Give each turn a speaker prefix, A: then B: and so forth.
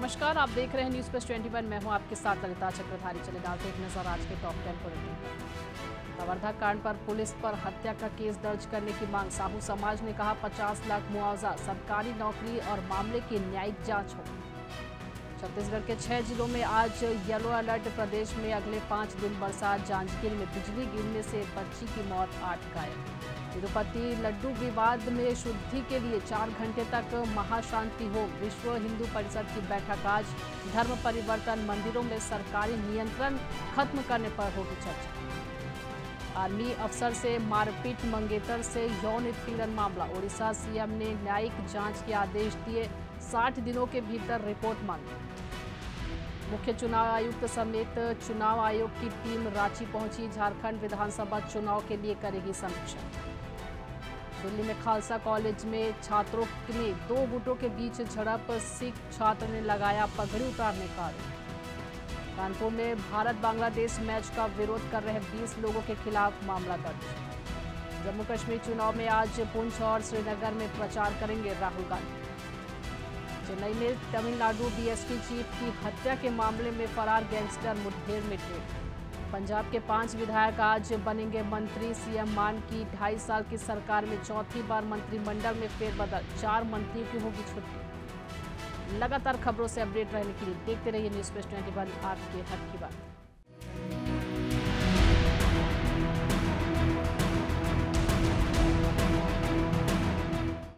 A: नमस्कार, आप देख रहे हैं न्यूज़ प्लस 21। मैं हूं आपके साथ ललिता चक्रधारी। चले डालते एक नजर आज के टॉप 10 बुलेटिन पर। कवर्धा कांड पर पुलिस पर हत्या का केस दर्ज करने की मांग। साहू समाज ने कहा 50 लाख मुआवजा, सरकारी नौकरी और मामले की न्यायिक जांच हो। छत्तीसगढ़ के 6 जिलों में आज येलो अलर्ट। प्रदेश में अगले 5 दिन बरसात। जांजगीर में बिजली गिरने से बच्ची की मौत, 8 घायल। तिरुपति लड्डू विवाद में शुद्धि के लिए 4 घंटे तक महाशांति हो। विश्व हिंदू परिषद की बैठक आज। धर्म परिवर्तन, मंदिरों में सरकारी नियंत्रण खत्म करने पर होगी चर्चा। आर्मी अफसर से मारपीट, मंगेतर से यौन उत्पीड़न मामला। ओडिशा सीएम ने न्यायिक जांच के आदेश दिए। 60 दिनों के भीतर रिपोर्ट मांगी। मुख्य चुनाव आयुक्त समेत चुनाव आयोग की टीम रांची पहुंची। झारखंड विधानसभा चुनाव के लिए करेगी समीक्षा। दिल्ली में खालसा कॉलेज में छात्रों में 2 गुटों के बीच झड़प। सिख छात्र ने लगाया पगड़ी उतारने का आरोप। कानपुर में भारत बांग्लादेश मैच का विरोध कर रहे 20 लोगों के खिलाफ मामला दर्ज। जम्मू कश्मीर चुनाव में आज पुंछ और श्रीनगर में प्रचार करेंगे राहुल गांधी। चेन्नई में तमिलनाडु डीएसपी चीफ की हत्या के मामले में फरार गैंगस्टर मुठभेड़ में ढेर। पंजाब के 5 विधायक आज बनेंगे मंत्री। सीएम मान की 2.5 साल की सरकार में चौथी बार मंत्रिमंडल में फेरबदल। 4 मंत्रियों की होगी छुट्टी। लगातार खबरों से अपडेट रहने के लिए देखते रहिए न्यूज़ प्लस 21, आपके हक की बात।